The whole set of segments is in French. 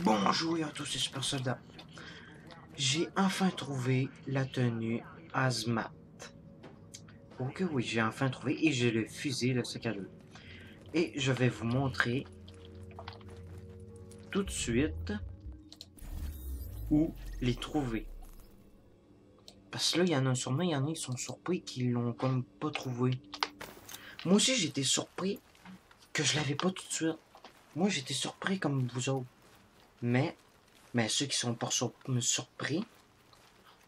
Bonjour à tous les super soldats. J'ai enfin trouvé la tenue Hazmat. Ok, oui, j'ai enfin trouvé et j'ai le fusil, le sac à dos. Et je vais vous montrer tout de suite où les trouver. Parce que là, il y en a sûrement, il y en a qui sont surpris qu'ils l'ont comme pas trouvé. Moi aussi, j'étais surpris que je l'avais pas tout de suite. Moi, j'étais surpris comme vous autres. Mais ceux qui sont pas surpris,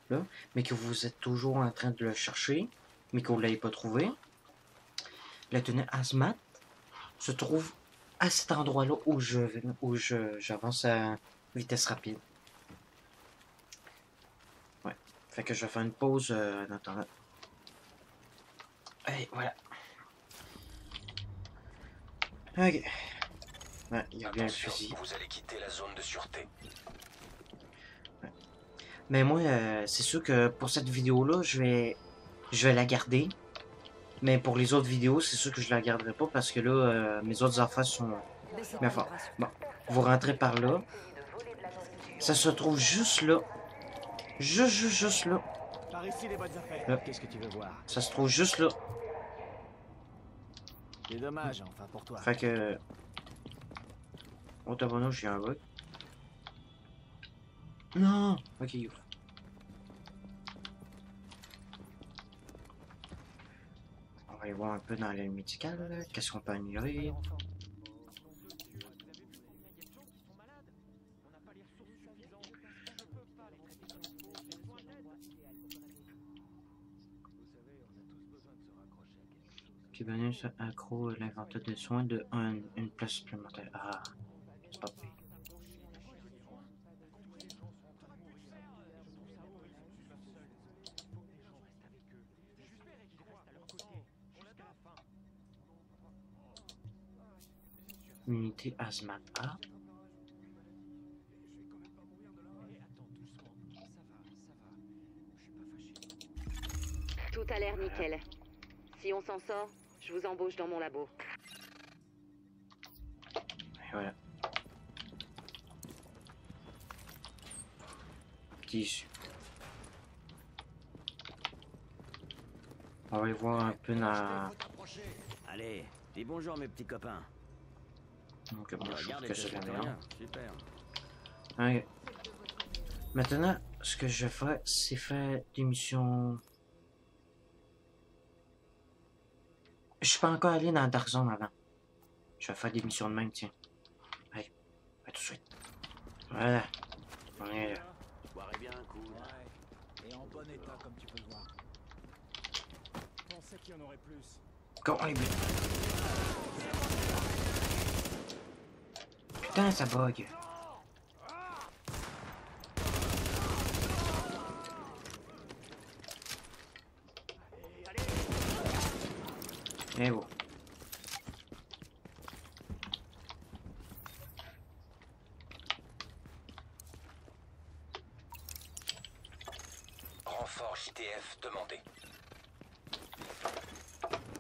là, mais que vous êtes toujours en train de le chercher, mais que vous l'avez pas trouvé, la tenue Hazmat se trouve à cet endroit-là où j'avance à vitesse rapide. Ouais. Fait que je vais faire une pause en attendant. Allez, voilà. Ok. Ouais, il y a bien le fusil. Vous allez quitter la zone de sûreté. Ouais. Mais moi, c'est sûr que pour cette vidéo-là, je vais la garder. Mais pour les autres vidéos, c'est sûr que je la garderai pas parce que là, mes autres affaires sont bien fortes. Bon, vous rentrez par là. Ça se trouve juste là. Juste là. Par ici les bonnes affaires. Là. Qu'est-ce que tu veux voir? Ça se trouve juste là. C'est dommage, enfin pour toi. Fait que... Oh tabarnak, j'ai un bug. Non! Ok, ouf. On va aller voir un peu dans l'aile médicale. Qu'est-ce qu'on peut améliorer? Qui bonus accro l'inventaire de soins de une place supplémentaire. Ah, c'est pas pire. Unité Hazmat A. Tout a l'air nickel. Si on s'en sort, je vous embauche dans mon labo. Et voilà. Petit issue. On va aller voir un peu dans... Allez, dis bonjour mes petits copains. Donc, moi, je trouve Regarde, que c'est la meilleure. super. Ok. Maintenant, ce que je vais faire, c'est faire des missions... Je suis pas encore allé dans Dark Zone avant. Je vais faire des missions de même, tiens. Allez, à tout de suite. Voilà. On est là. Je boirais bien un coup. Ouais. Et en bon état comme tu peux le voir. Je pensais qu'il y en aurait plus. Go, on est bien. Putain, ça bug. Eh bon. Renfort JTF demandé.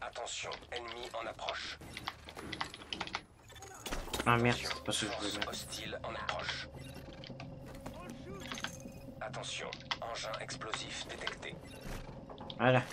Attention, ennemi en approche. Ah merde, c'est pas ce que je voulais Force mettre. hostile en approche. Attention, engin explosif détecté. Voilà.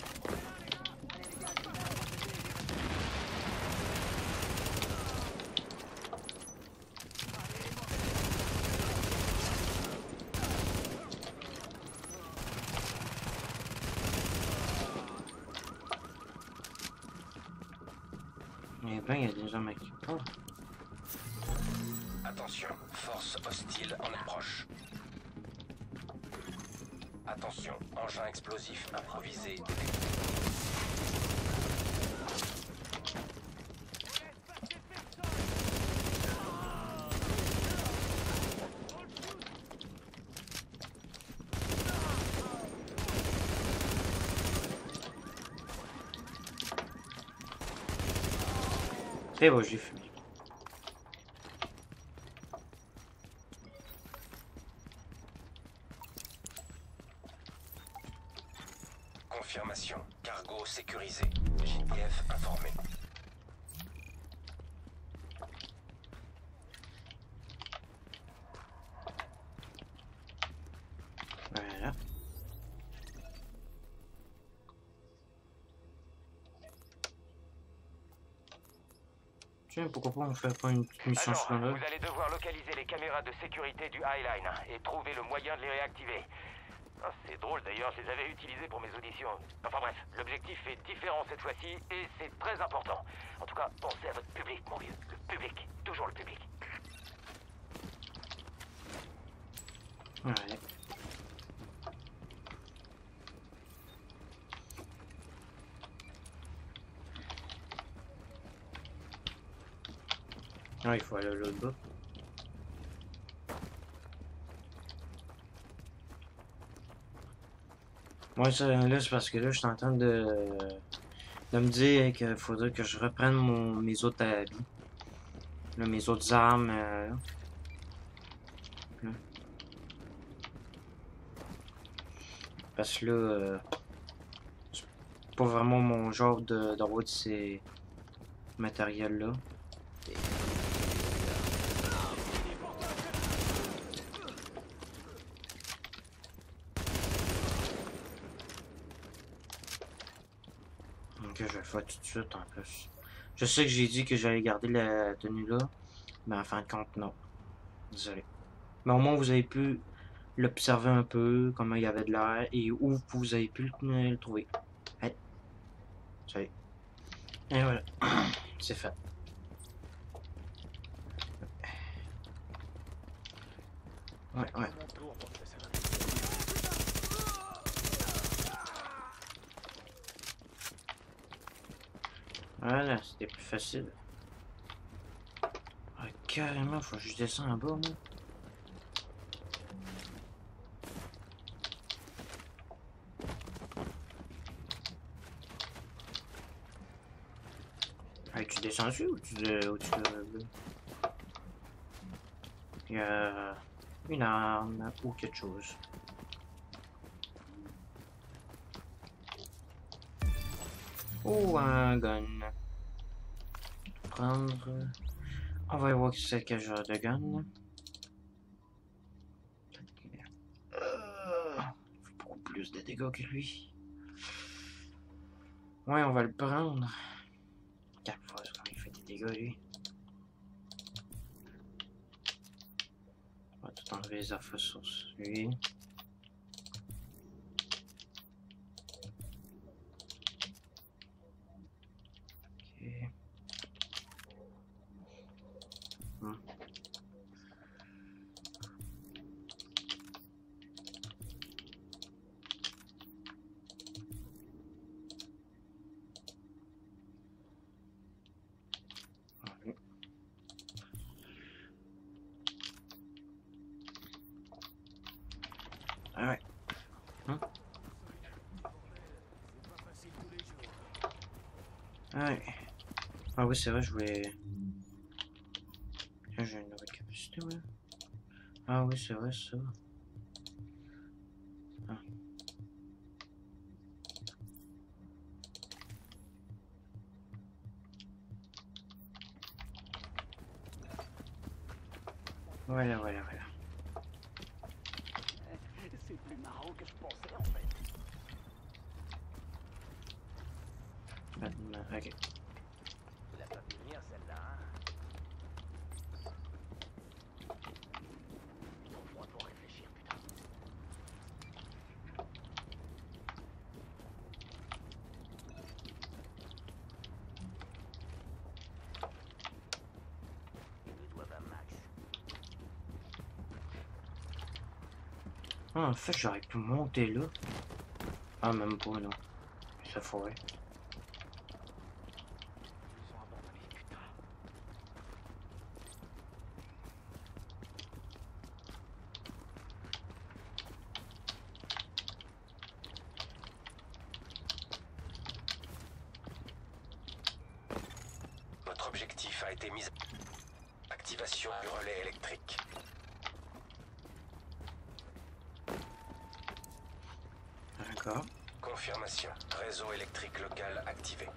Eh ben, il y a des hommes qui parlent. Attention, force hostile en approche. Attention, engin explosif improvisé détecté. C'est bon, j'ai fumé. Confirmation, cargo sécurisé. JTF informé. Tiens, pourquoi pas on fait pas une petite mission Agent, secondaire? vous allez devoir localiser les caméras de sécurité du Highline et trouver le moyen de les réactiver. Ah, c'est drôle d'ailleurs, je les avais utilisés pour mes auditions. Enfin bref, l'objectif est différent cette fois-ci et c'est très important. En tout cas, pensez à votre public, mon vieux. Le public, toujours le public. Ouais. Ah, il faut aller à l'autre bas. Ouais, ça, là, c'est parce que là, je suis en train de me dire qu'il faudrait que je reprenne mes autres habits. Là, mes autres armes. Là. Parce que là, c'est pas vraiment mon genre d'avoir de ces matériels-là. Ok, je vais le faire tout de suite en plus. Je sais que j'ai dit que j'allais garder la tenue là, mais en fin de compte, non. Désolé. Mais au moins, vous avez pu l'observer un peu, comment il y avait de l'air, et où vous avez pu le trouver. Hey. Salut. Et voilà. C'est fait. Ouais, ouais. Mon tour pour que ça va. Voilà, c'était plus facile. Ah, carrément, faut que je descende en bas, moi. Hey, tu descends dessus ou tu il y a une arme ou quelque chose. Oh, un gun. Prendre. On va voir c'est quel genre de gun. Il fait beaucoup plus de dégâts que lui. Ouais, on va le prendre. 4 fois quand il fait des dégâts, lui. On va tout enlever les affaires sur lui. Ok. Ah ouais. Ah ouais. Ah oui, c'est vrai, je voulais... Tiens, j'ai une nouvelle capacité, ouais. Ah oui, c'est vrai, ça. Ah. Voilà, voilà, voilà. C'est plus marrant que je pensais en fait. Maintenant, ok. Il a pas pu venir celle-là, hein. Trop froid pour réfléchir, putain. Ils nous doivent un max. Ah, en fait, j'aurais pu monter là. Ah, même pas, non. Ça forêt. Ils ont abandonné, putain. Votre objectif a été mis à activation du relais électrique. D'accord. Confirmation. Réseau électrique local activé.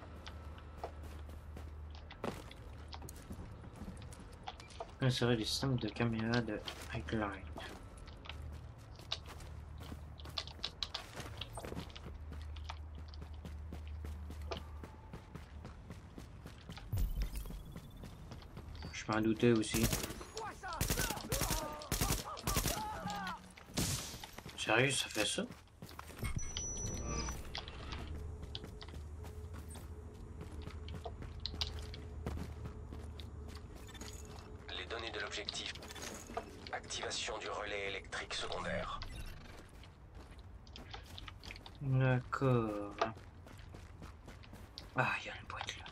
Insérer les systèmes de caméra de Highline. Je m'en doutais aussi. Sérieux, ça fait ça? Les données de l'objectif. Activation du relais électrique secondaire. D'accord. Ah, il y a une boîte là.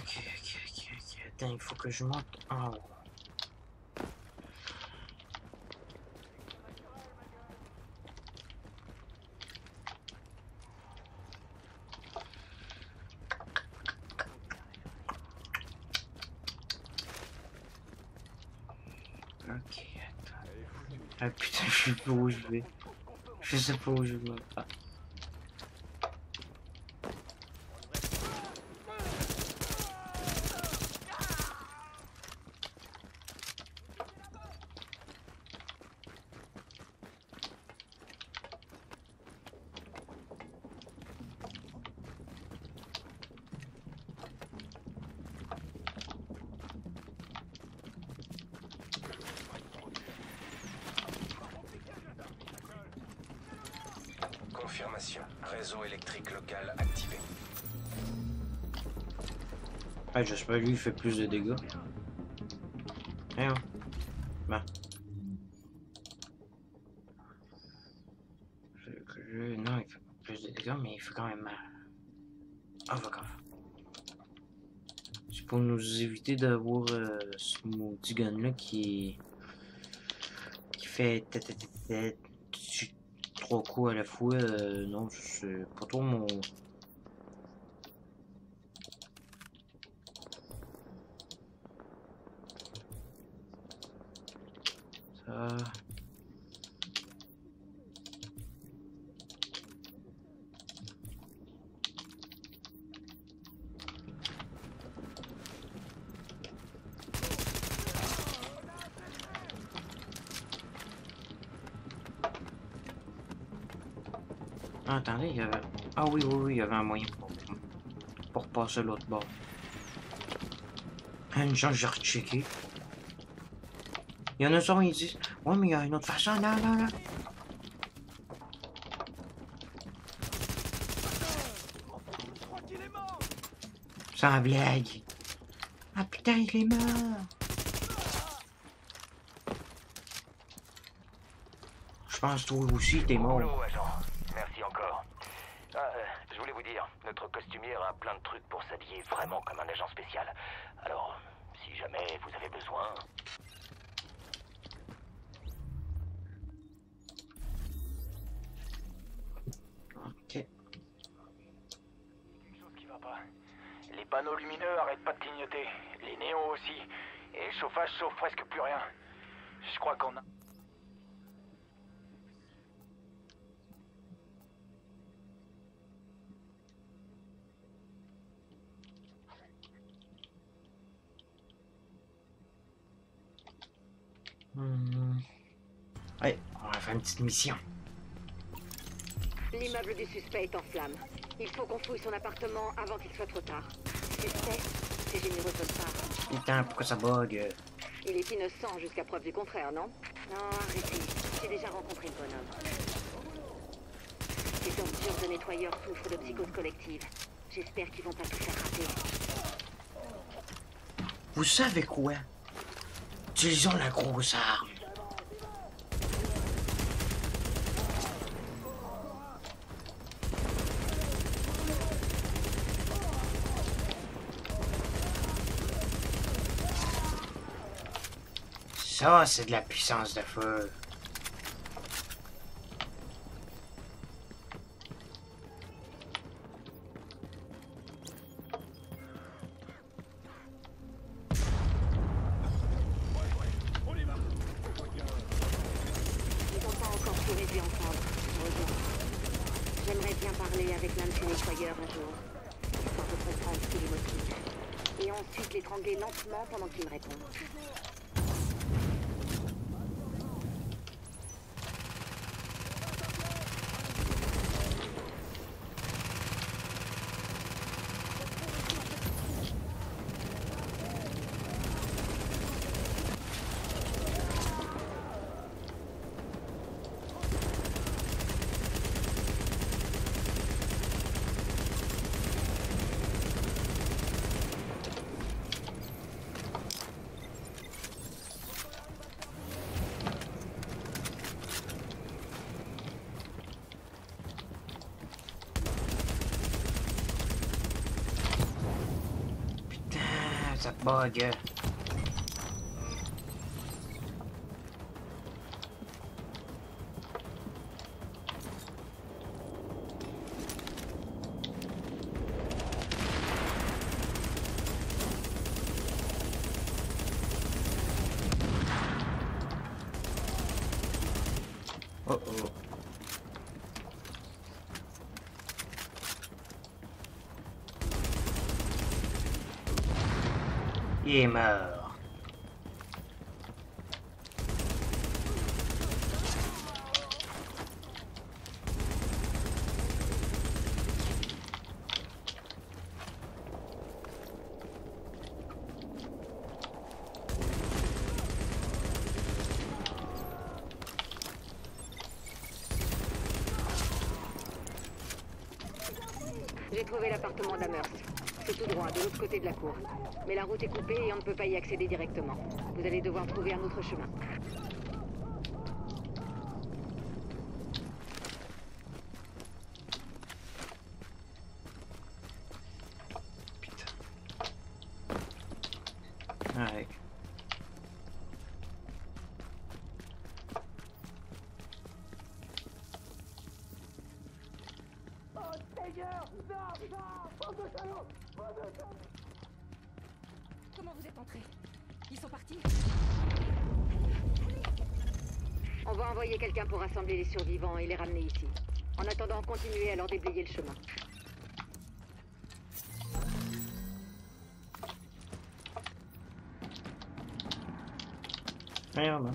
Ok. Attends, il faut que je monte en haut. Ok, attends. Ah putain, je sais pas où je vais. Je sais pas où je vais. Ah. Confirmation. Réseau électrique local activé. Ah, j'espère que lui il fait plus de dégâts. Hein? Bah. Non, il fait pas plus de dégâts, mais il fait quand même mal. Ah, va quand même. C'est pour nous éviter d'avoir ce maudit gun-là qui fait trois coups à la fois. Non, c'est pas trop mon... Ça... Ah, attendez, il y avait... Ah oui, il y avait un moyen pour passer l'autre bord. Une chance, j'ai rechecké. Il y en a ça, ils disent... Ouais, mais il y a une autre façon, non. Sans blague. Ah putain, il est mort. Je pense que toi aussi, t'es mort. Bravo, agent. Merci encore. Je voulais vous dire, notre costumière a plein de trucs pour s'habiller vraiment comme un agent spécial. Alors, si jamais vous avez besoin... Ok. Quelque chose qui va pas. Les panneaux lumineux arrêtent pas de clignoter. Les néons aussi. Et le chauffage chauffe presque plus rien. Je crois qu'on a... Ouais, on va faire une petite mission. L'immeuble du suspect est en flammes. Il faut qu'on fouille son appartement avant qu'il soit trop tard. Suspect, c'est généreux de votre part. Putain, pourquoi ça bug? Il est innocent jusqu'à preuve du contraire, non? Non, arrêtez. J'ai déjà rencontré le bonhomme. Ces ordures de nettoyeurs souffrent de psychose collective. J'espère qu'ils vont pas tout faire rater. Vous savez quoi? Utilisons la grosse arme. Ça, c'est de la puissance de feu. Ils n'ont pas encore tout réduit ensemble, heureusement. J'aimerais bien parler avec l'un de ces nettoyeurs un jour, histoire de comprendre ce qui les motive. Et ensuite l'étrangler lentement pendant qu'il me répond. ça bug. Oh oh. Il est mort. J'ai trouvé l'appartement d'Amherst. C'est tout droit, de l'autre côté de la cour. Mais la route est coupée et on ne peut pas y accéder directement. Vous allez devoir trouver un autre chemin. Putain. Ouais. Comment vous êtes entrés? Ils sont partis? On va envoyer quelqu'un pour rassembler les survivants et les ramener ici. En attendant, continuez à leur déblayer le chemin. Merde.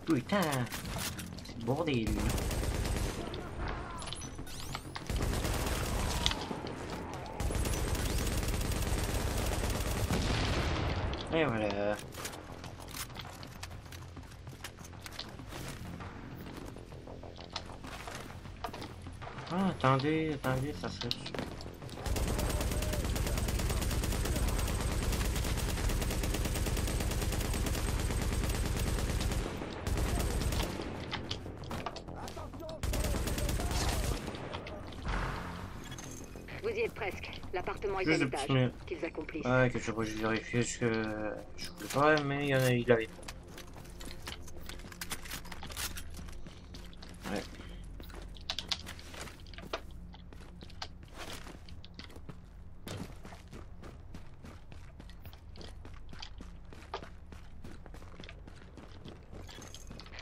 Putain, c'est bordé lui. Et voilà. Ah, attendez, ça serait... Vous y êtes presque. L'appartement est à Juste des l'étage. petits murs. Qu'ils accomplissent. Ouais, que je vérifie ce que je voulais pas, mais il y en a, il avait. Ouais.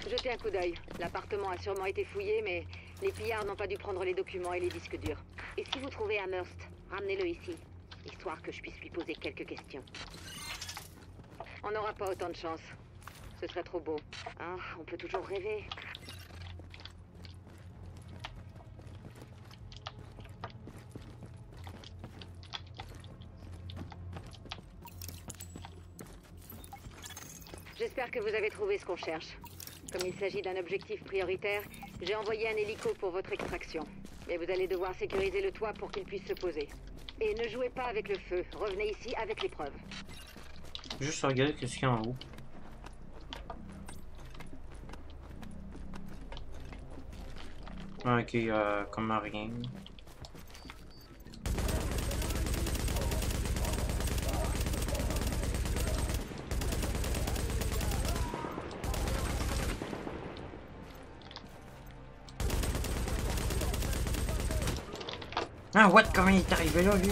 Jetez un coup d'œil. L'appartement a sûrement été fouillé, mais les pillards n'ont pas dû prendre les documents et les disques durs. Et si vous trouvez Amherst, ramenez-le ici, histoire que je puisse lui poser quelques questions. On n'aura pas autant de chance. Ce serait trop beau. Ah, on peut toujours rêver. J'espère que vous avez trouvé ce qu'on cherche. Comme il s'agit d'un objectif prioritaire, j'ai envoyé un hélico pour votre extraction. Mais vous allez devoir sécuriser le toit pour qu'il puisse se poser. Et ne jouez pas avec le feu. Revenez ici avec les preuves. Juste regarder qu'est-ce qu'il y a en haut. Ok, comme rien. Ah, what? Comment il est arrivé là, lui?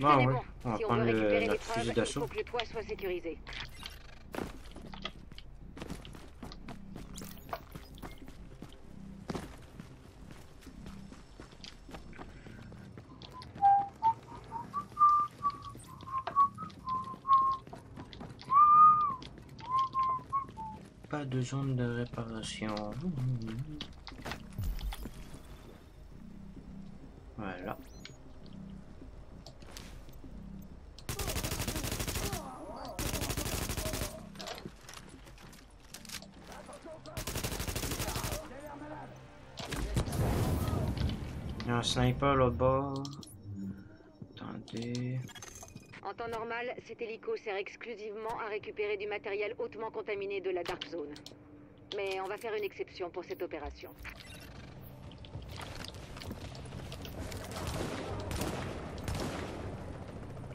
Ah Tenez ouais, bon. on va Si on prendre veut récupérer notre les preuves, fusil il d'assaut. faut que le toit soit sécurisé. pas de zone de réparation. Voilà. Il y a un sniper l'autre bord. Attendez. En temps normal, cet hélico sert exclusivement à récupérer du matériel hautement contaminé de la Dark Zone. Mais on va faire une exception pour cette opération.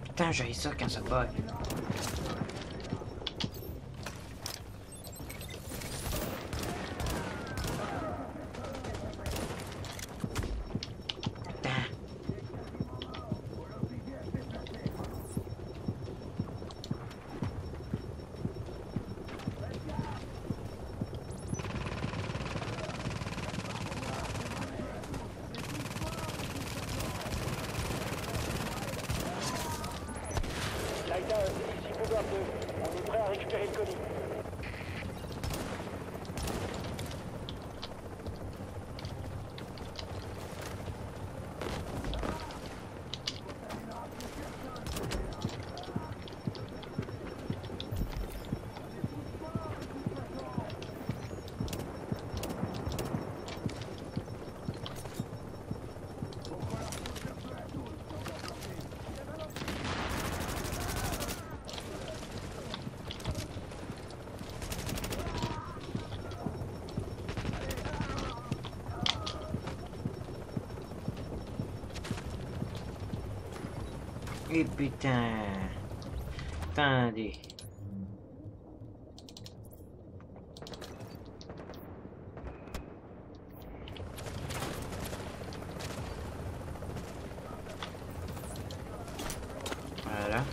Putain, j'ai ça quand ça bug. Laïda, ici Bouddha 2. On est prêt à récupérer le colis. Et putain. Attendez. Voilà.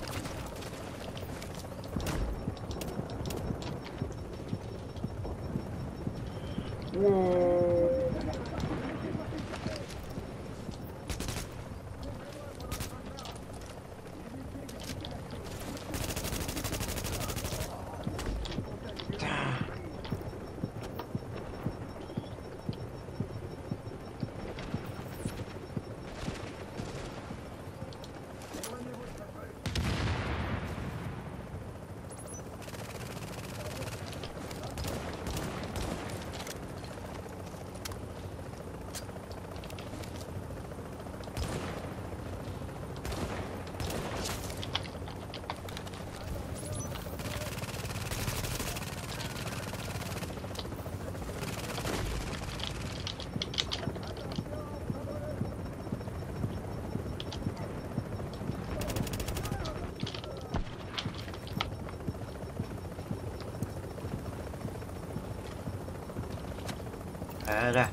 Voilà.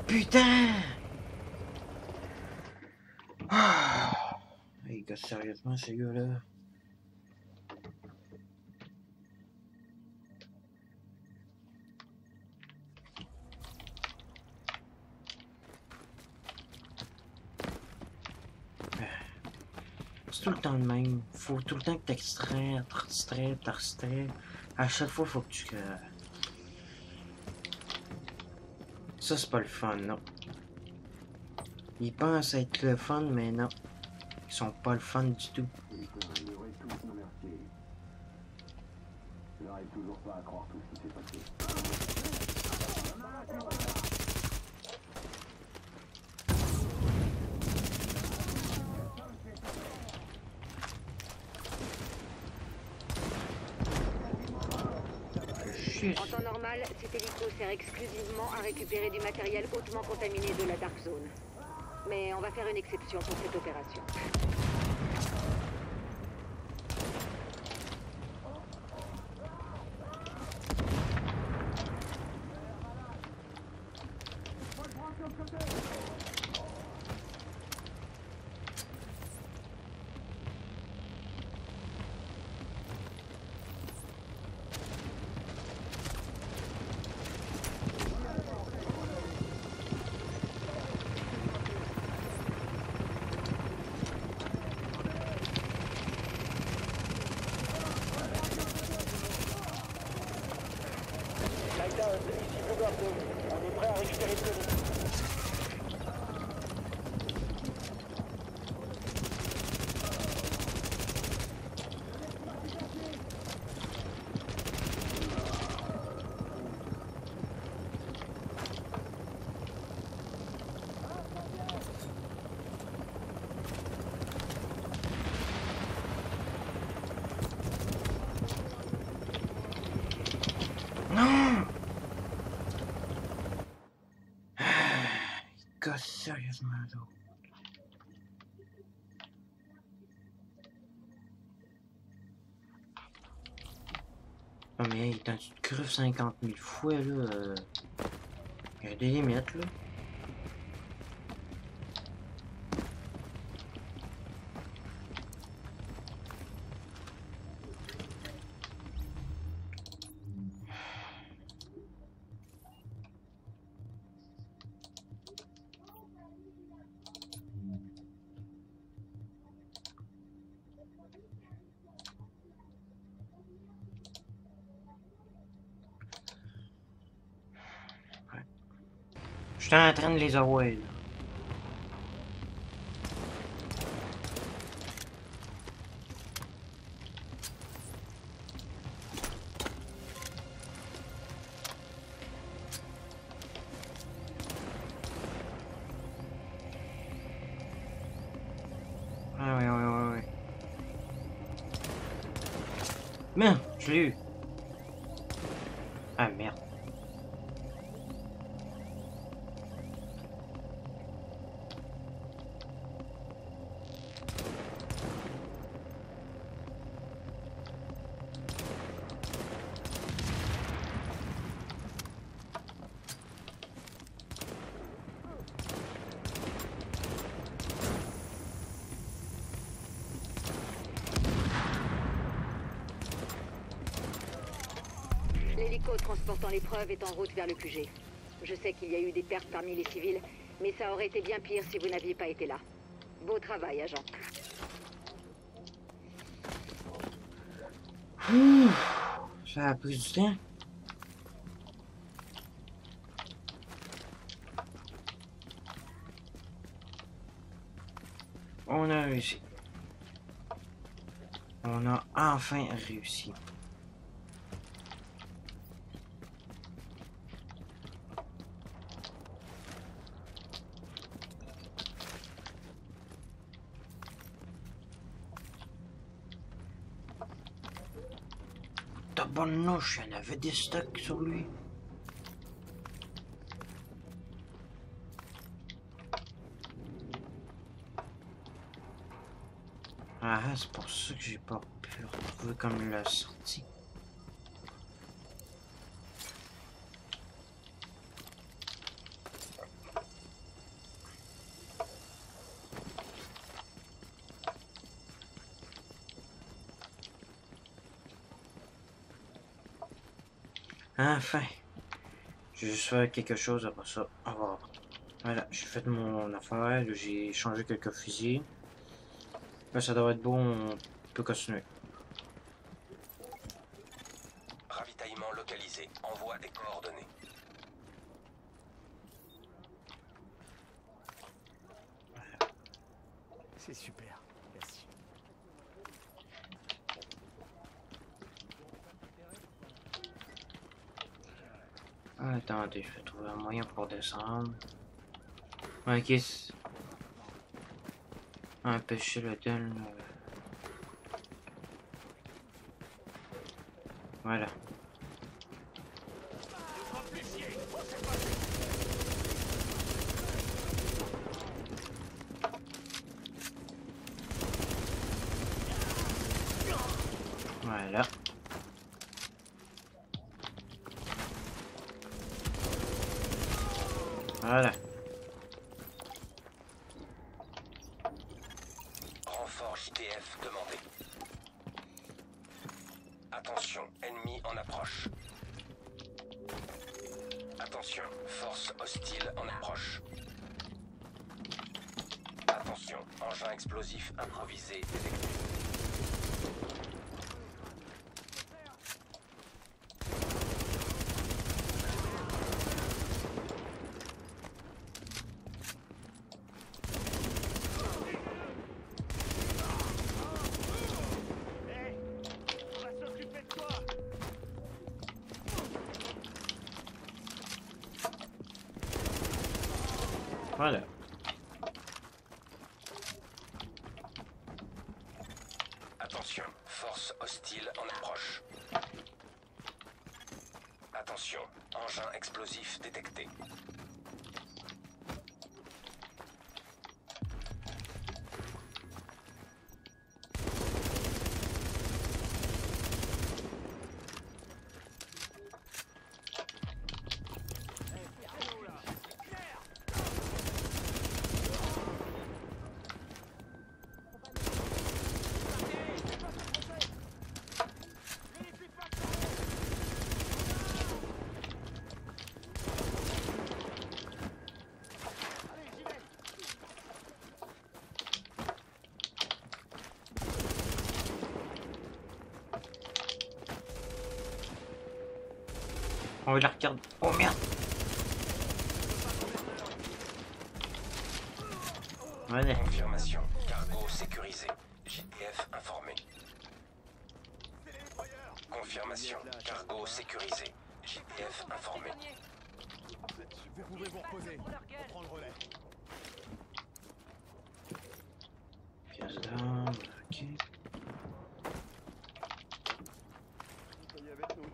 Putain! Ah! Les gars, sérieusement, ces gars-là. C'est tout le temps le même. Faut tout le temps que t'extrais. À chaque fois, faut que tu... Ça, c'est pas le fun, non. Ils pensent être le fun, mais non. Ils sont pas le fun du tout. J'arrive toujours pas à croire tout ce qui s'est passé. En temps normal, cet hélico sert exclusivement à récupérer du matériel hautement contaminé de la Dark Zone. Mais on va faire une exception pour cette opération. 15, ici Bluebird 2. On est prêt à récupérer le colis. Non! God, sérieusement, là. Oh, mais hey, quand tu te creves 50 000 fois, là, il y a des limites, là. Je suis en train de les avoir, là. Ah ouais. Merde, je l'ai eu. Ah merde. L'hélico transportant les preuves est en route vers le QG. Je sais qu'il y a eu des pertes parmi les civils, mais ça aurait été bien pire si vous n'aviez pas été là. Beau travail, agent. Ça a pris du temps. On a réussi. On a enfin réussi. Ta bonne noche, il y en avait des stocks sur lui. Ah, c'est pour ça que j'ai pas pu retrouver comme la sortie. Enfin, je vais juste faire quelque chose après ça. On va voir. Voilà, j'ai fait mon affaire, j'ai changé quelques fusils. Là, ça devrait être bon, on peut continuer. Ravitaillement localisé. Envoie des coordonnées. C'est super, merci. Ah, attendez, je vais trouver un moyen pour descendre. Ok. Empêcher le don. Voilà. Voilà. Voilà. Renfort JTF demandé. Attention, ennemi en approche. Attention, force hostile en approche. Attention, engin explosif improvisé détecté. Voilà. Attention, force hostile en approche. Attention, engin explosif détecté. On va la regarder. Oh merde! Voilà. Confirmation, cargo sécurisé. JTF informé. Confirmation, cargo sécurisé. JTF informé. Vous pouvez vous reposer. On prend le relais. Pièce d'armes, ok. Soyez avec nous.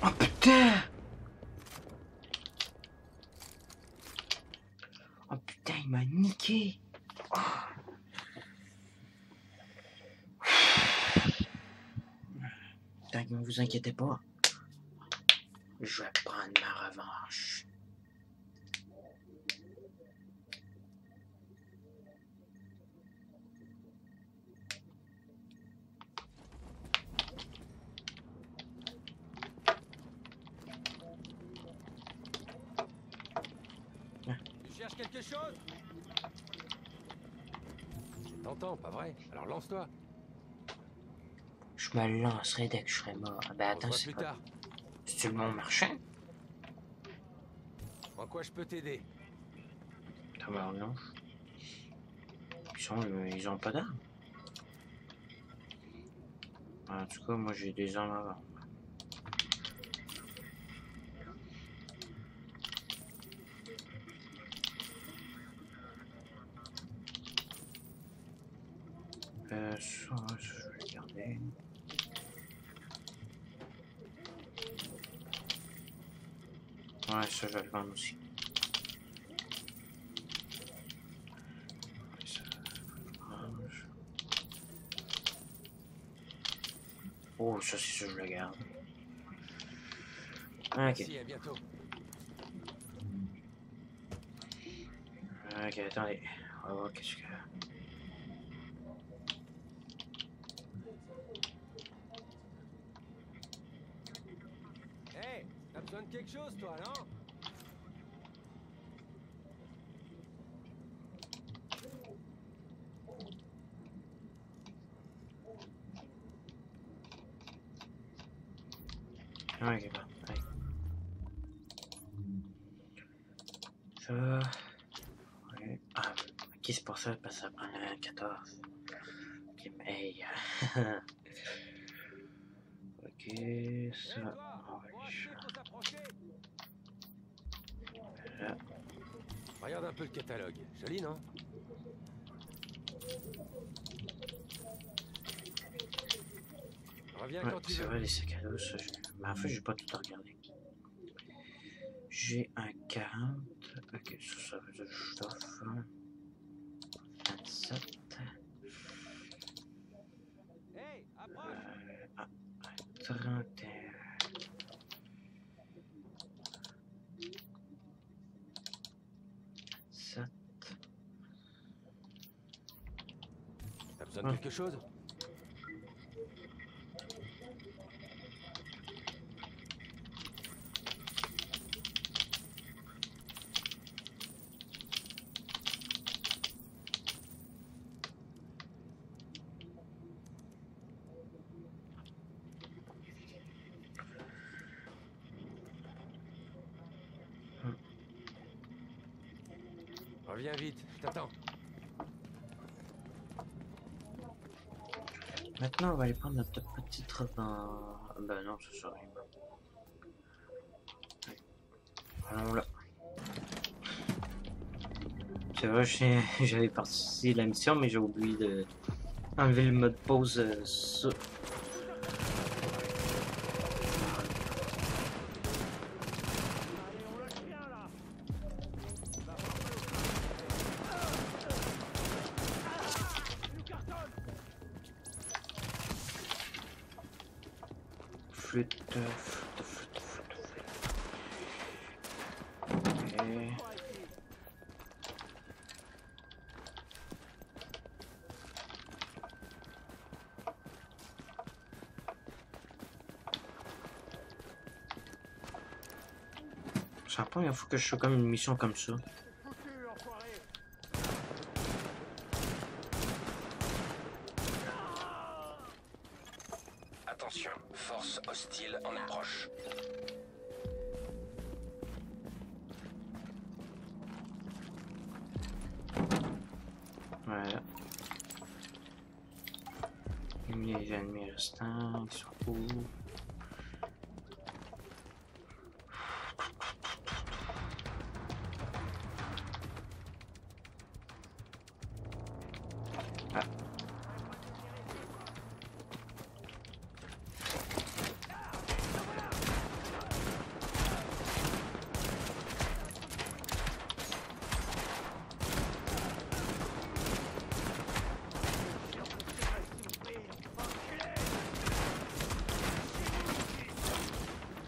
Oh putain! Oh putain, il m'a niqué! Oh. Putain, ne vous inquiétez pas. Je vais prendre ma revanche. Tu cherches quelque chose? T'entends, pas vrai? Alors lance-toi. Je me lancerai dès que je serai mort. Ah ben On attends, se c'est voit plus pas... tard. C'est le mon marchand? En quoi je peux t'aider? Tabarnouche. Ils ont pas d'armes. En tout cas, moi j'ai des armes à vendre. Ça, je vais le garder. Ouais, ça, je vais le vendre aussi. Ça, range. Oh, ça, c'est sûr, je le garde. Ok. Merci, à bientôt. Ok, attendez. On va voir qu'est-ce que... Hey, t'as besoin de quelque chose, toi, non? Ok, bon, allez. Ça... Ouais. Ah, ok, c'est pour ça, parce que ça prend un 14. Ok, mais hey... ok, Hey, ça... toi, on va pour le acheter, faire. faut s'approcher. Là. Regarde un peu le catalogue. Joli, non? Reviens Ouais, quand tu c'est veux. vrai, les sacs à dos, ça... Mais en fait, j'ai pas tout regardé. J'ai un 40. Ok, ça veut dire que je t'offre 27. Hey, approche! Ah, 31. T'as besoin de quelque chose? Reviens vite, je t'attends. Maintenant, on va aller prendre notre petite revanche. Ben non, ça sert à rien. Allons là. C'est vrai, j'avais parti la mission, mais j'ai oublié de enlever le mode pause ça. Flûte. Ok. C'est la première fois que je fais comme une mission comme ça. Attention, force hostile en approche. Voilà. Les ennemis restants, ils sont où?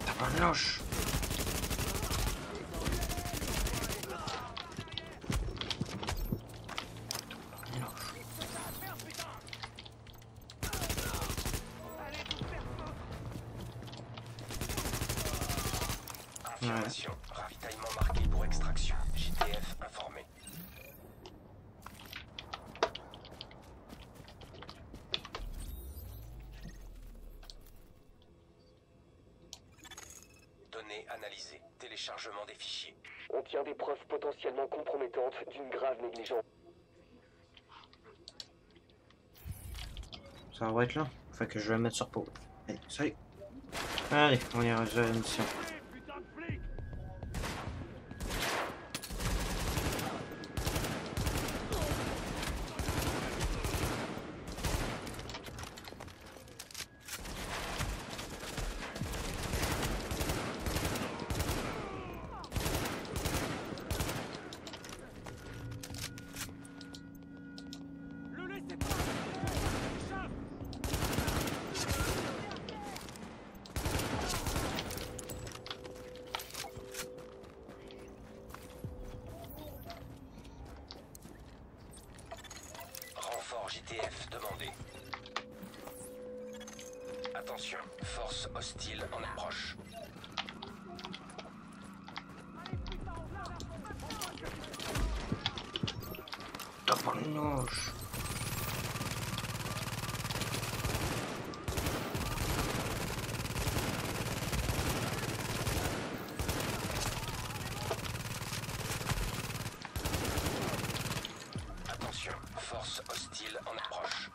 Tabarnouche! Affirmation. Ravitaillement marqué pour extraction. JTF informé. Données analysées. Téléchargement des fichiers. On tient des preuves potentiellement compromettantes d'une grave négligence. Ça va être là. Fait que je vais le mettre sur pause. Allez, salut! Allez, on y rejoint la mission. Renfort JTF demandé. Attention, force hostile en approche. Tabarnouche! Attention, force hostile en approche.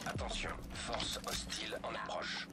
Attention, force hostile en approche.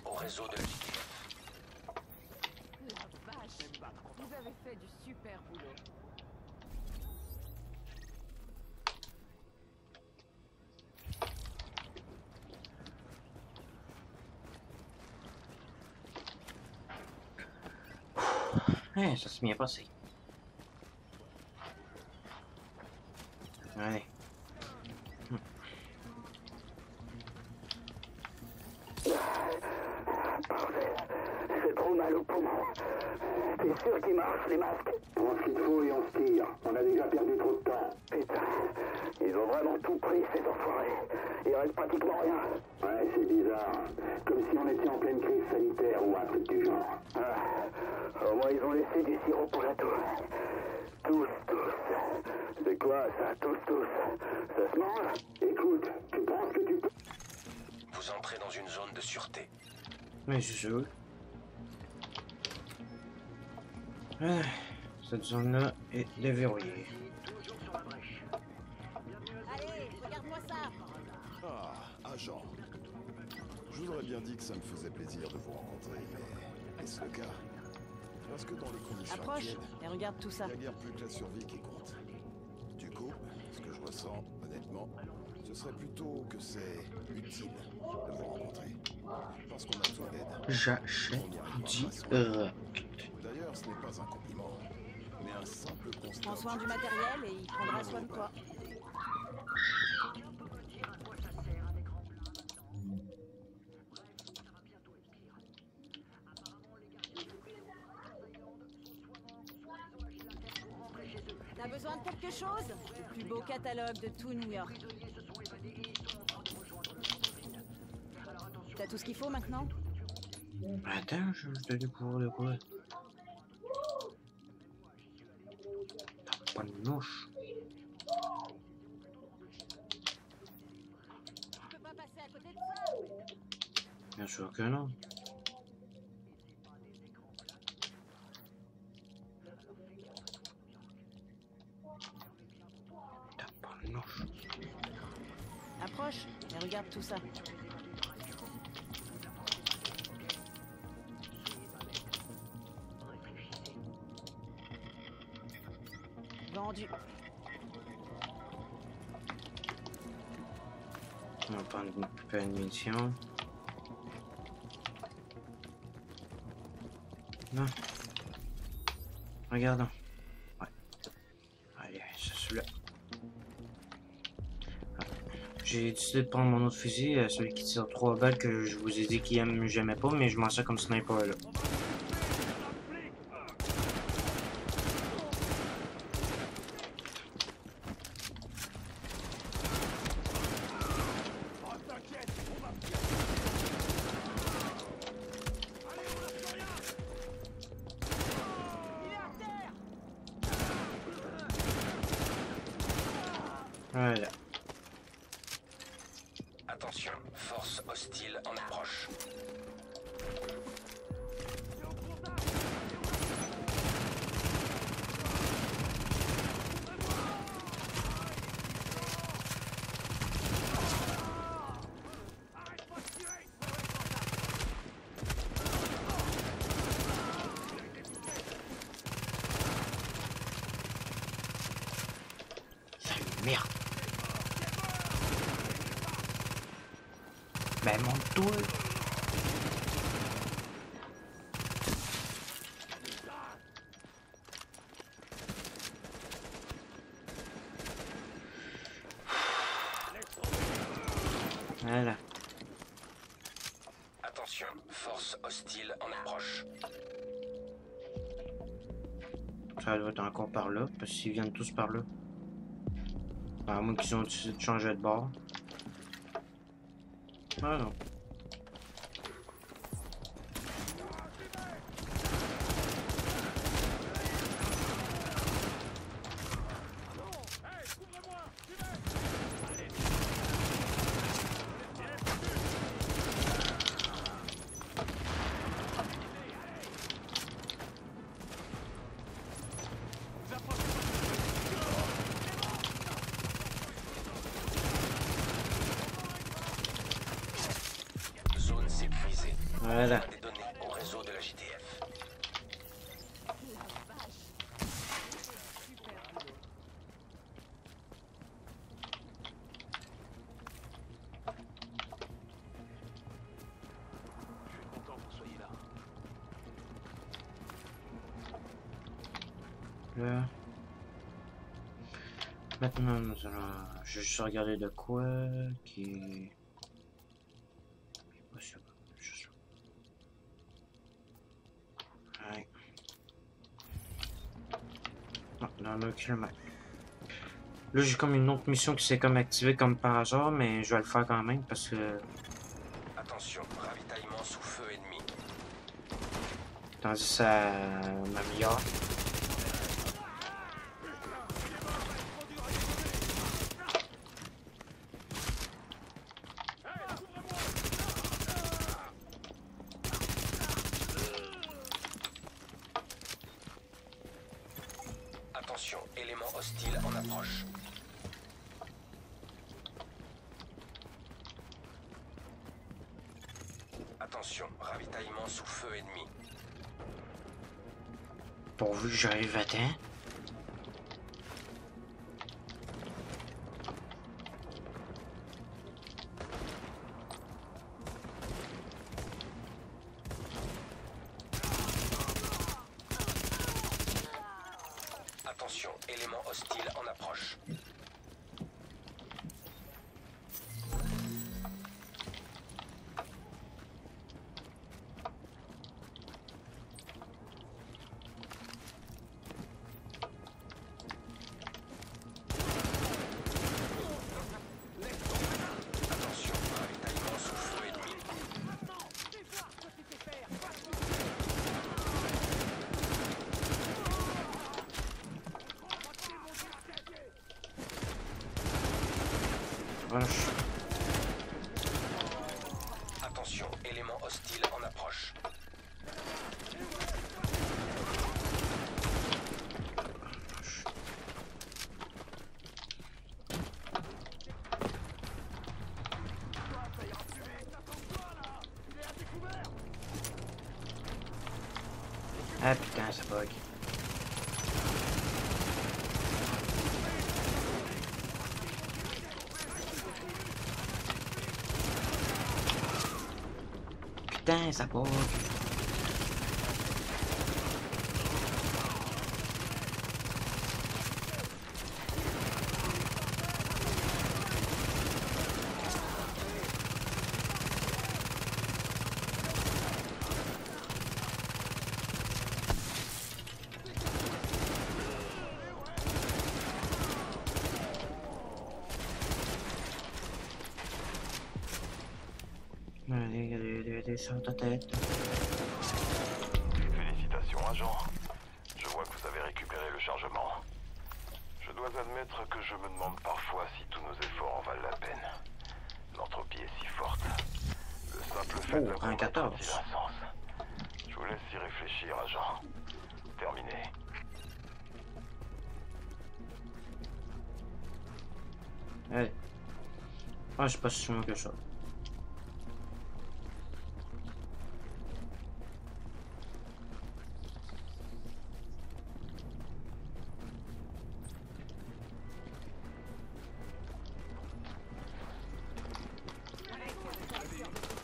au réseau de l'objectif. La vache, vous avez fait du super boulot. Ouais, ça s'est bien passé. Allez. C'est trop mal au poumon. T'es sûr qu'ils marchent, les masques? Prends ce qu'il faut et on se tire. On a déjà perdu trop de temps. Putain, ils ont vraiment tout pris, ces enfoirés. Il reste pratiquement rien. Ouais, c'est bizarre. Comme si on était en pleine crise sanitaire ou un truc du genre. Ah, au moins, ils ont laissé du sirop pour la toux. Tous. C'est quoi, ça? Tous. Ça se mange? Écoute, tu penses que tu peux... Vous entrez dans une zone de sûreté. Mais c'est sûr. Cette zone-là est déverrouillée. Allez, regarde-moi ça. Ah, agent. Je vous aurais bien dit que ça me faisait plaisir de vous rencontrer, mais est-ce le cas? Parce que dans les conditions Approche actuelles, et regarde tout ça. il n'y a guère plus que la survie qui compte. Du coup, ce que je ressens, honnêtement, ce serait plutôt que c'est utile de vous rencontrer. Parce qu'on a besoin d'aide. J'achète direct. D'ailleurs, ce n'est pas un compliment, mais un simple constat. Prends soin du matériel et il prendra soin de toi. T'as besoin de quelque chose? Le plus beau catalogue de tout New York. T'as tout ce qu'il faut maintenant? Attends, je te découvre de quoi. T'as pas de mouche. Tu peux pas passer à côté de ça? Bien sûr que non. T'as pas de mouche. Approche et regarde tout ça. Vendu. On va prendre une pleine munition. Non. Regardons. Ouais. Allez, c'est celui-là. Ah. J'ai décidé de prendre mon autre fusil, celui qui tire 3 balles que je vous ai dit qu'il j'aimais pas, mais je m'en sers comme sniper là. Voilà. Attention, force hostile en approche. Merde. Ben monte-toi. Voilà. Attention, force hostile en approche. Ça doit être encore par là, parce qu'ils viennent tous par là. À moins qu'ils ont décidé de changer de bord. Ah non. Voilà. Des données au réseau de la JTF. Je suis content que vous soyez là. Là. Maintenant, nous allons... Je vais juste regarder de quoi qui est... Juste là. Ouais. Non, dans le kilomètre. Là, j'ai comme une autre mission qui s'est comme activée comme par hasard, mais je vais le faire quand même parce que... Attention, ravitaillement sous feu ennemi. Tandis que ça m'améliore. Attention, élément hostile en approche. Attention, ravitaillement sous feu ennemi. Pourvu que j'arrive à temps. Attention, élément hostile en approche. Attention, ravitaillement sous feu ennemi. Vache. Attention, élément hostile en approche. Ah putain, ça bug. Putain, ça bug. Allez, sur ta tête. Félicitations, agent. Je vois que vous avez récupéré le chargement. Je dois admettre que je me demande parfois si tous nos efforts en valent la peine. L'entropie est si forte. Le simple fait de un 14. a-t-il un sens? Je vous laisse y réfléchir, agent. Terminé. Allez. Ah, je passe sur quelque chose.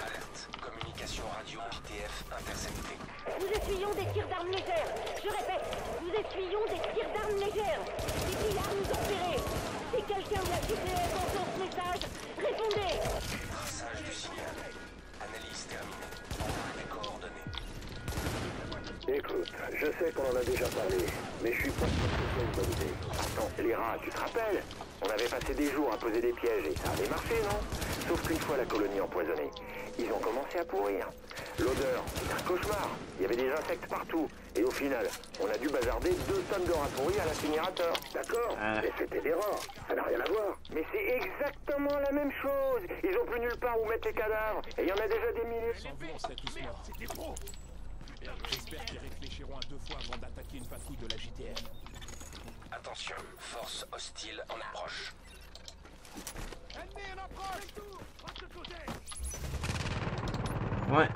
Alerte, communication radio JTF interceptée. Nous essuyons des tirs d'armes légères. Je répète, nous essuyons des tirs d'armes légères. Des pillards nous ont repérés. Si quelqu'un de la JTF entend ce message, répondez. Traçage du signal. Analyse terminée. Envoie les coordonnées. Écoute, je sais qu'on en a déjà parlé, mais je suis pas sûr que c'est une bonne idée. Attends, les rats, tu te rappelles? On avait passé des jours à poser des pièges et ça avait marché, non? Sauf qu'une fois la colonie empoisonnée, ils ont commencé à pourrir. L'odeur, c'est un cauchemar. Il y avait des insectes partout. Et au final, on a dû bazarder 2 tonnes de rats pourris à l'incinérateur. D'accord, mais c'était des rats. Ça n'a rien à voir. Mais c'est exactement la même chose. Ils ont plus nulle part où mettre les cadavres. Et il y en a déjà des milliers. C'était trop. J'espère qu'ils réfléchiront à 2 fois avant d'attaquer une patrouille de la JTF. Attention, force hostile en approche. Ouais,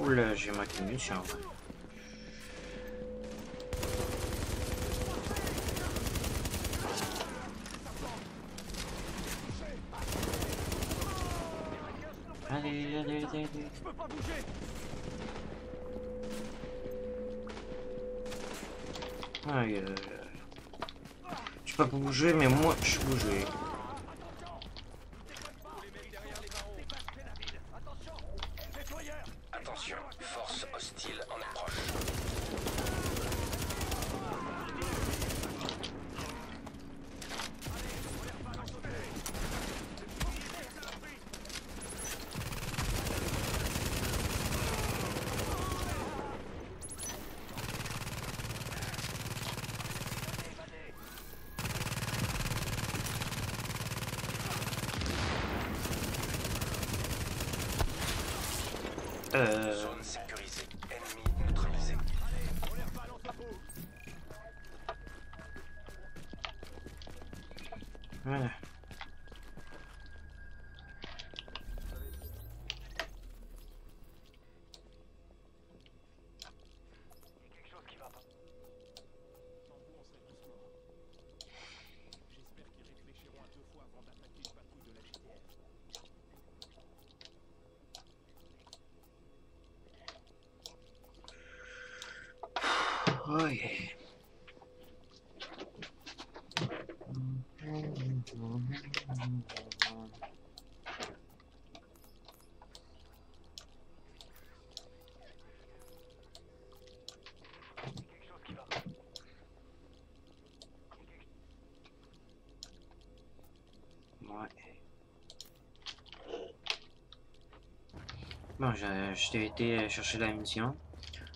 Oula, j'ai ma munition. Allez, allez, allez. Je peux pas bouger. Aïe, je peux pas bouger, mais moi, je suis bougé. Attention, force hostile en approche. Zone sécurisée. Ennemi neutralisé. Voilà. Quelque chose qui va pas. Sans vous, on serait tous morts. J'espère qu'ils réfléchiront à 2 fois avant d'attaquer une patrouille de la GTF. Ouais. Quelque chose qui va pas. Ouais. Bon, j'ai été chercher la mission.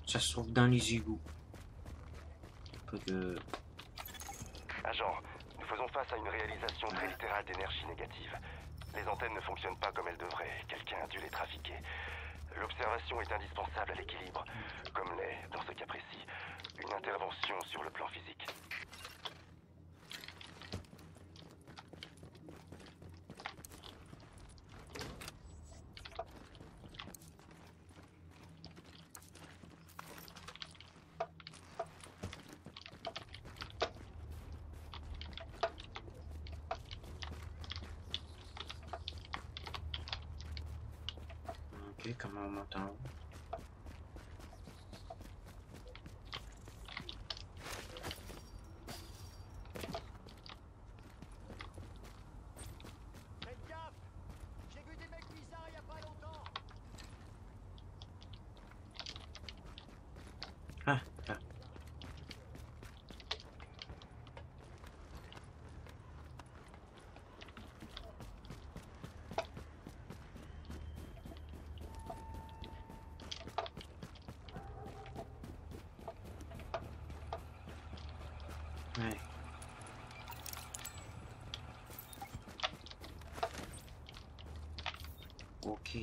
Ça se trouve dans les égouts. Pas que... Agent, nous faisons face à une réalisation très littérale d'énergie négative. Les antennes ne fonctionnent pas comme elles devraient. Quelqu'un a dû les trafiquer. L'observation est indispensable à l'équilibre, comme l'est, dans ce cas précis, une intervention sur le plan physique. Ok, comment on monte en haut? Faites gaffe! J'ai vu des mecs bizarres il y a pas longtemps! Ah, là. Ouais. Ok.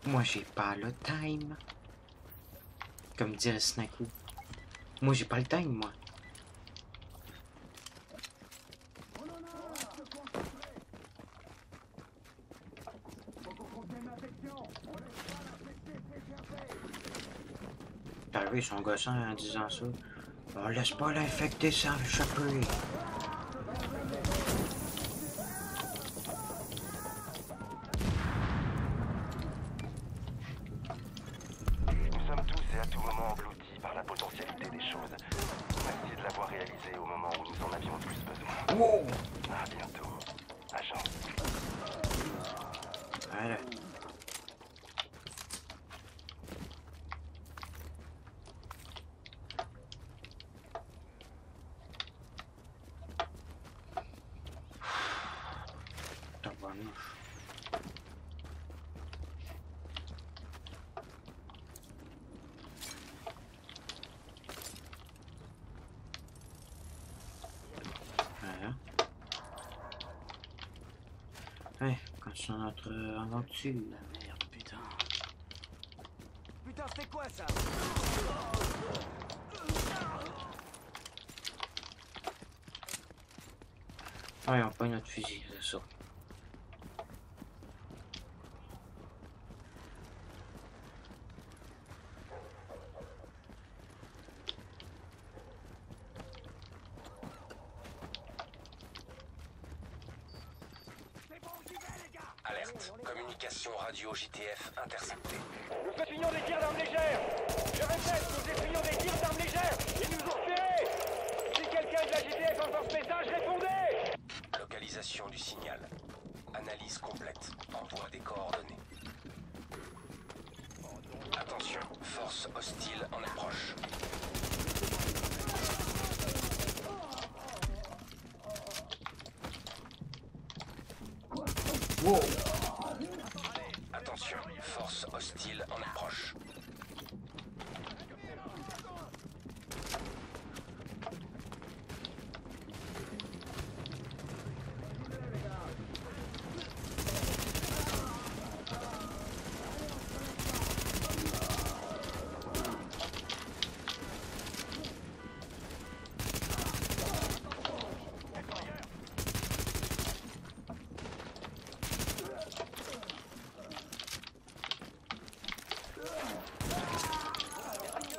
Moi, j'ai pas le time. Comme dirait Snaku. Moi, j'ai pas le time, moi. T'as vu, ils sont gossants en disant ça. On laisse pas l'infecté s'échapper. Nous sommes tous et à tout moment engloutis par la potentialité des choses. Merci de l'avoir réalisé au moment où nous en avions le plus besoin. Wow! À bientôt, agent. Voilà. Tabarnouche. Ouais, quand c'est notre aventure. Merde, putain. Putain, c'était quoi ça? Ouais, on prend notre fusil, c'est ça. Alerte. Communication radio JTF interceptée. Nous essuyons des tirs d'armes légères. Je répète, nous essuyons des tirs d'armes légères. Ils nous ont tués. Si quelqu'un de la JTF entend ce message, répondez. Localisation du signal. Analyse complète. Envoi des coordonnées. Attention, force hostile en approche. Wow. Attention, force hostile en approche.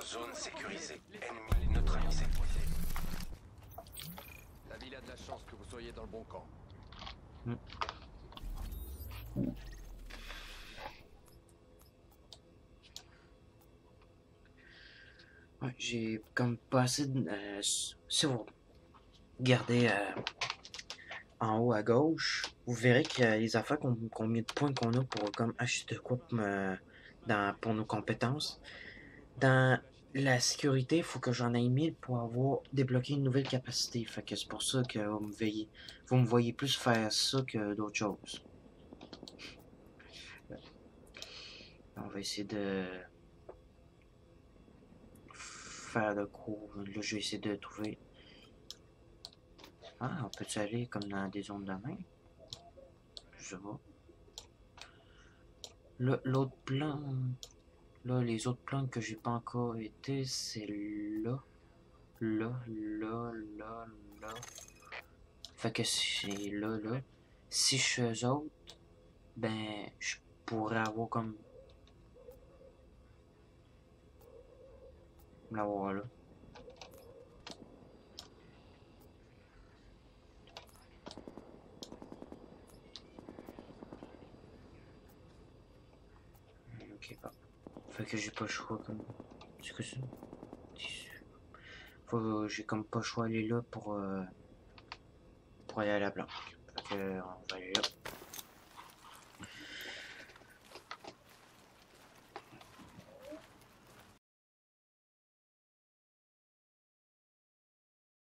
Zone sécurisée. Ennemi neutralisé. La ville a de la chance que vous soyez dans le bon camp. Ouais, j'ai comme pas assez de... si vous regardez en haut à gauche, vous verrez qu'il y a les affaires combien de points qu'on a pour comme acheter de quoi pour nos compétences. Dans la sécurité, il faut que j'en aille 1000 pour avoir débloqué une nouvelle capacité. Fait que c'est pour ça que vous me voyez plus faire ça que d'autres choses. On va essayer de faire le cours. Là, je vais essayer de trouver... Ah, on peut aller comme dans des zones de main? Je sais pas. L'autre plan... Là, les autres plans que j'ai pas encore été, c'est là. Là. Fait que c'est là. Si je suis eux autres, ben, je pourrais avoir comme... L'avoir là. Ok, pas. Fait que j'ai pas le choix comme... C'est que ça? J'ai comme pas le choix d'aller là pour aller à la planque. Fait que on va aller là.